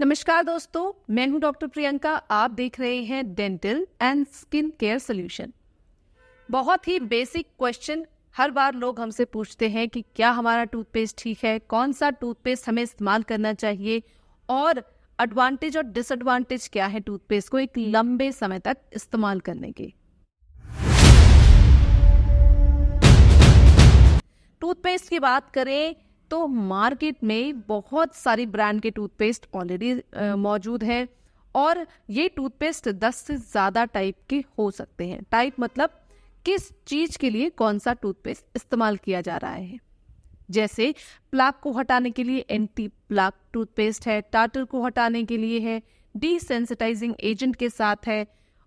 नमस्कार दोस्तों, मैं हूं डॉक्टर प्रियंका। आप देख रहे हैं dental and skin care solution. बहुत ही बेसिक क्वेश्चन हर बार लोग हमसे पूछते हैं कि क्या हमारा टूथपेस्ट ठीक है, कौन सा टूथपेस्ट हमें इस्तेमाल करना चाहिए और एडवांटेज और डिसएडवांटेज क्या है टूथपेस्ट को एक लंबे समय तक इस्तेमाल करने के। टूथपेस्ट की बात करें तो मार्केट में बहुत सारी ब्रांड के टूथपेस्ट ऑलरेडी मौजूद हैं और ये टूथपेस्ट 10 से ज़्यादा टाइप के हो सकते हैं। टाइप मतलब किस चीज़ के लिए कौन सा टूथपेस्ट इस्तेमाल किया जा रहा है। जैसे प्लाक को हटाने के लिए एंटी प्लाक टूथपेस्ट है, टार्टर को हटाने के लिए है, डिसेंसिटाइजिंग एजेंट के साथ है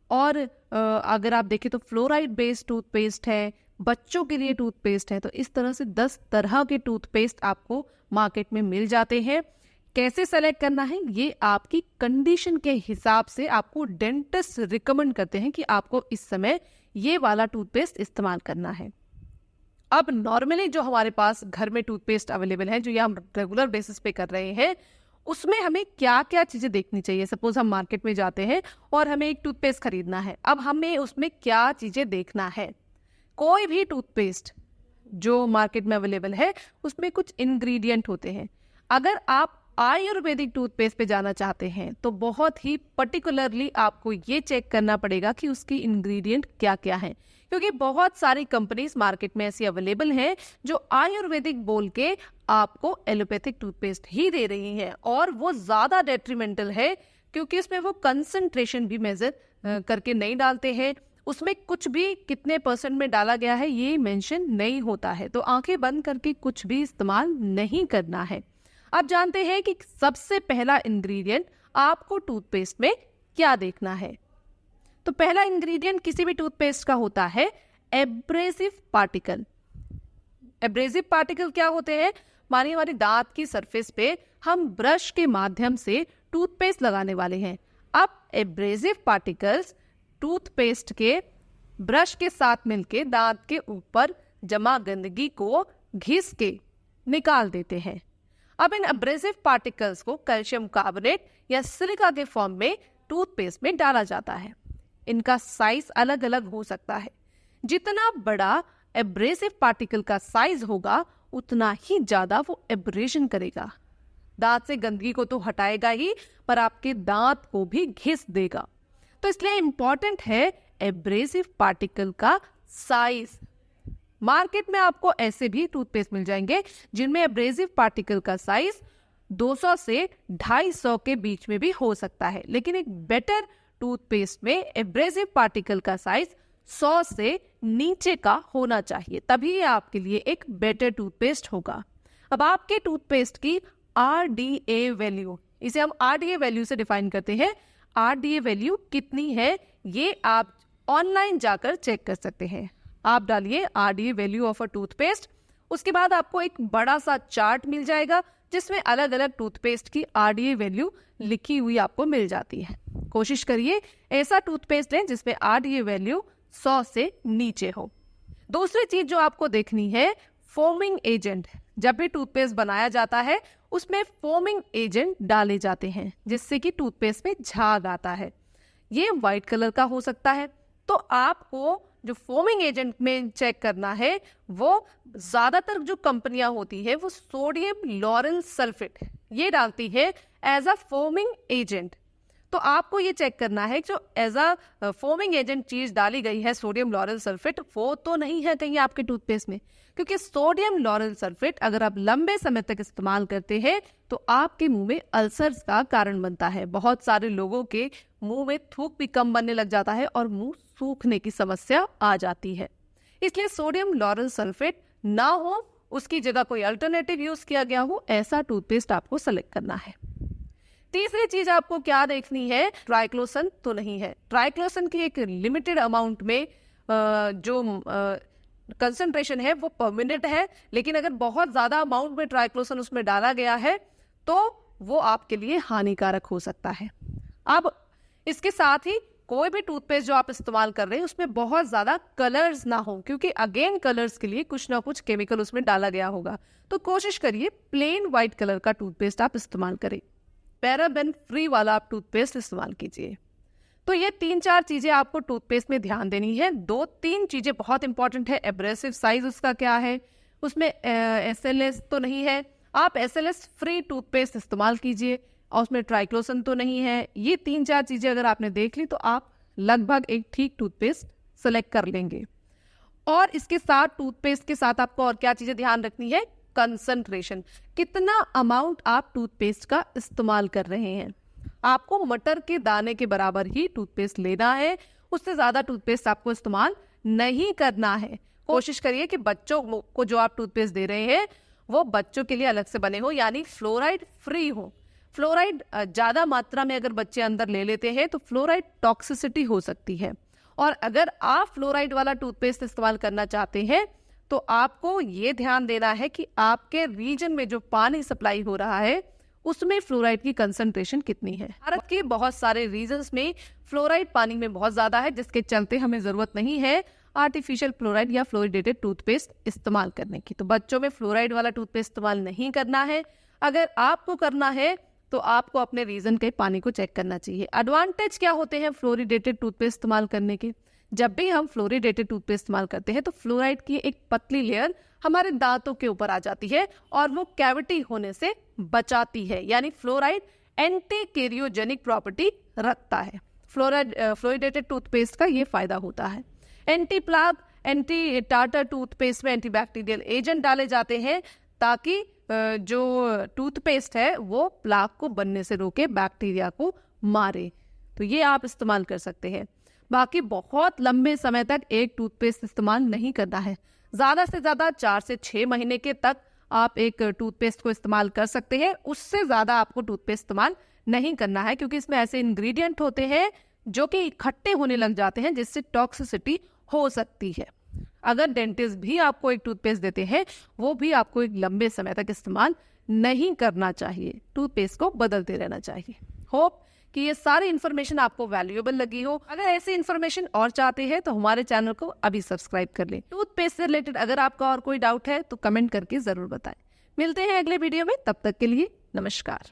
और अगर आप देखें तो फ्लोराइड बेस्ड टूथपेस्ट है, बच्चों के लिए टूथपेस्ट है। तो इस तरह से 10 तरह के टूथपेस्ट आपको मार्केट में मिल जाते हैं। कैसे सेलेक्ट करना है ये आपकी कंडीशन के हिसाब से आपको डेंटिस्ट रिकमेंड करते हैं कि आपको इस समय ये वाला टूथपेस्ट इस्तेमाल करना है। अब नॉर्मली जो हमारे पास घर में टूथपेस्ट अवेलेबल है, जो ये हम रेगुलर बेसिस पे कर रहे हैं, उसमें हमें क्या क्या चीजें देखनी चाहिए। सपोज हम मार्केट में जाते हैं और हमें एक टूथपेस्ट खरीदना है। अब हमें उसमें क्या चीजें देखना है। कोई भी टूथपेस्ट जो मार्केट में अवेलेबल है उसमें कुछ इंग्रेडिएंट होते हैं। अगर आप आयुर्वेदिक टूथपेस्ट पे जाना चाहते हैं तो बहुत ही पर्टिकुलरली आपको ये चेक करना पड़ेगा कि उसकी इंग्रेडिएंट क्या क्या है, क्योंकि बहुत सारी कंपनीज मार्केट में ऐसी अवेलेबल हैं जो आयुर्वेदिक बोल के आपको एलोपैथिक टूथपेस्ट ही दे रही हैं और वो ज्यादा डेट्रीमेंटल है क्योंकि उसमें वो कंसंट्रेशन भी मेजर करके नहीं डालते हैं। उसमें कुछ भी कितने % में डाला गया है ये मेंशन नहीं होता है। तो आंखें बंद करके कुछ भी इस्तेमाल नहीं करना है। अब जानते हैं कि सबसे पहला इंग्रेडिएंट आपको टूथपेस्ट में क्या देखना है। तो पहला इंग्रेडिएंट किसी भी टूथपेस्ट का होता है एब्रेसिव पार्टिकल। एब्रेसिव पार्टिकल क्या होते हैं? मानिए हमारे दांत की सरफेस पे हम ब्रश के माध्यम से टूथपेस्ट लगाने वाले हैं। अब एब्रेसिव पार्टिकल्स टूथपेस्ट के ब्रश के साथ मिलके दांत के ऊपर जमा गंदगी को घिस के निकाल देते हैं। अब इन एब्रेसिव पार्टिकल्स को कैल्शियम कार्बोनेट या सिलिका के फॉर्म में टूथपेस्ट में डाला जाता है। इनका साइज अलग अलग हो सकता है। जितना बड़ा एब्रेसिव पार्टिकल का साइज होगा उतना ही ज्यादा वो एब्रेशन करेगा। दांत से गंदगी को तो हटाएगा ही, पर आपके दांत को भी घिस देगा। तो इसलिए इंपॉर्टेंट है एब्रेसिव पार्टिकल का साइज। मार्केट में आपको ऐसे भी टूथपेस्ट मिल जाएंगे जिनमें एब्रेसिव पार्टिकल का साइज 200 से 250 के बीच में भी हो सकता है, लेकिन एक बेटर टूथपेस्ट में एब्रेसिव पार्टिकल का साइज 100 से नीचे का होना चाहिए, तभी ये आपके लिए एक बेटर टूथपेस्ट होगा। अब आपके टूथपेस्ट की RDA वैल्यू, इसे हम RDA वैल्यू से डिफाइन करते हैं। RDA वैल्यू कितनी है ये आप ऑनलाइन जाकर चेक कर सकते हैं। आप डालिए RDA value of a toothpaste, उसके बाद आपको एक बड़ा सा चार्ट मिल जाएगा जिसमें अलग अलग टूथपेस्ट की RDA वैल्यू लिखी हुई आपको मिल जाती है। कोशिश करिए ऐसा टूथपेस्ट लें जिसमें RDA वैल्यू 100 से नीचे हो। दूसरी चीज जो आपको देखनी है, फोमिंग एजेंट। जब भी टूथपेस्ट बनाया जाता है उसमें फोमिंग एजेंट डाले जाते हैं जिससे कि टूथपेस्ट में झाग आता है। ये व्हाइट कलर का हो सकता है। तो आपको जो फोमिंग एजेंट में चेक करना है वो ज्यादातर जो कंपनियां होती है वो सोडियम लॉरेल सल्फेट ये डालती है एज अ फोमिंग एजेंट। तो आपको ये चेक करना है जो एज अ फोमिंग एजेंट चीज डाली गई है सोडियम लॉरेल सल्फेट वो तो नहीं है कहीं आपके टूथपेस्ट में, क्योंकि सोडियम लॉरेल सल्फेट अगर आप लंबे समय तक इस्तेमाल करते हैं तो आपके मुंह में अल्सर्स का कारण बनता है। बहुत सारे लोगों के मुंह में थूक भी कम बनने लग जाता है और मुंह सूखने की समस्या आ जाती है। इसलिए सोडियम लॉरेल सल्फेट ना हो, उसकी जगह कोई अल्टरनेटिव यूज किया गया हो, ऐसा टूथपेस्ट आपको सेलेक्ट करना है। तीसरी चीज आपको क्या देखनी है, ट्राइक्लोसन तो नहीं है। ट्राइक्लोसन की एक लिमिटेड अमाउंट में जो कंसंट्रेशन है वो परमिनेंट है, लेकिन अगर बहुत ज्यादा अमाउंट में ट्राइक्लोसन उसमें डाला गया है तो वो आपके लिए हानिकारक हो सकता है। अब इसके साथ ही कोई भी टूथपेस्ट जो आप इस्तेमाल कर रहे हैं उसमें बहुत ज्यादा कलर्स ना हो, क्योंकि अगेन कलर्स के लिए कुछ ना कुछ केमिकल उसमें डाला गया होगा। तो कोशिश करिए प्लेन व्हाइट कलर का टूथपेस्ट आप इस्तेमाल करें। पैराबेन फ्री वाला आप टूथपेस्ट इस्तेमाल कीजिए। तो ये 3-4 चीजें आपको टूथपेस्ट में ध्यान देनी है। 2-3 चीजें बहुत इंपॉर्टेंट है। एब्रेसिव साइज उसका क्या है, उसमें SLS तो नहीं है, आप SLS फ्री टूथपेस्ट इस्तेमाल कीजिए, और उसमें ट्राइक्लोसन तो नहीं है। ये 3-4 चीजें अगर आपने देख ली तो आप लगभग एक ठीक टूथपेस्ट सेलेक्ट कर लेंगे। और इसके साथ टूथपेस्ट के साथ आपको और क्या चीजें ध्यान रखनी है, कंसंट्रेशन, कितना अमाउंट आप टूथपेस्ट का इस्तेमाल कर रहे हैं। आपको मटर के दाने के बराबर ही टूथपेस्ट लेना है, उससे ज्यादा टूथपेस्ट आपको इस्तेमाल नहीं करना है। कोशिश करिए कि बच्चों को जो आप टूथपेस्ट दे रहे हैं वो बच्चों के लिए अलग से बने हो, यानी फ्लोराइड फ्री हो। फ्लोराइड ज्यादा मात्रा में अगर बच्चे अंदर ले लेते हैं तो फ्लोराइड टॉक्सिसिटी हो सकती है, और अगर आप फ्लोराइड वाला टूथपेस्ट इस्तेमाल करना चाहते हैं तो आपको ये ध्यान देना है कि आपके रीजन में जो पानी सप्लाई हो रहा है उसमें फ्लोराइड की कंसंट्रेशन कितनी है। भारत के बहुत सारे रीजन्स में फ्लोराइड पानी में बहुत ज्यादा है, जिसके चलते हमें जरूरत नहीं है आर्टिफिशियल फ्लोराइड या फ्लोरिडेटेड टूथपेस्ट इस्तेमाल करने की। तो बच्चों में फ्लोराइड वाला टूथपेस्ट इस्तेमाल नहीं करना है। अगर आपको करना है तो आपको अपने रीजन के पानी को चेक करना चाहिए। एडवांटेज क्या होते हैं फ्लोरिडेटेड टूथपेस्ट इस्तेमाल करने के? जब भी हम फ्लोरिडेटेड टूथपेस्ट इस्तेमाल करते हैं तो फ्लोराइड की एक पतली लेयर हमारे दांतों के ऊपर आ जाती है और वो कैविटी होने से बचाती है, यानी फ्लोराइड एंटी कैरियोजेनिक प्रॉपर्टी रखता है। फ्लोरिडेटेड टूथपेस्ट का ये फायदा होता है। Anti plaque, anti tartar toothpaste में एंटीबैक्टीरियल एजेंट डाले जाते हैं ताकि जो टूथपेस्ट है वो प्लाक को बनने से रोके, बैक्टीरिया को मारे। तो ये आप इस्तेमाल कर सकते हैं। बाकी बहुत लंबे समय तक एक टूथपेस्ट इस्तेमाल नहीं करना है। ज्यादा से ज्यादा 4 से 6 महीने के तक आप एक टूथपेस्ट को इस्तेमाल कर सकते हैं, उससे ज्यादा आपको टूथपेस्ट इस्तेमाल नहीं करना है, क्योंकि इसमें ऐसे इंग्रेडिएंट होते हैं जो कि इकट्ठे होने लग जाते हैं, जिससे टॉक्सिसिटी हो सकती है। अगर डेंटिस्ट भी आपको एक टूथपेस्ट देते हैं वो भी आपको एक लंबे समय तक इस्तेमाल नहीं करना चाहिए, टूथपेस्ट को बदलते रहना चाहिए। होप कि ये सारी इन्फॉर्मेशन आपको वैल्यूएबल लगी हो। अगर ऐसी इन्फॉर्मेशन और चाहते हैं तो हमारे चैनल को अभी सब्सक्राइब कर लें। टूथपेस्ट से रिलेटेड अगर आपका और कोई डाउट है तो कमेंट करके जरूर बताएं। मिलते हैं अगले वीडियो में, तब तक के लिए नमस्कार।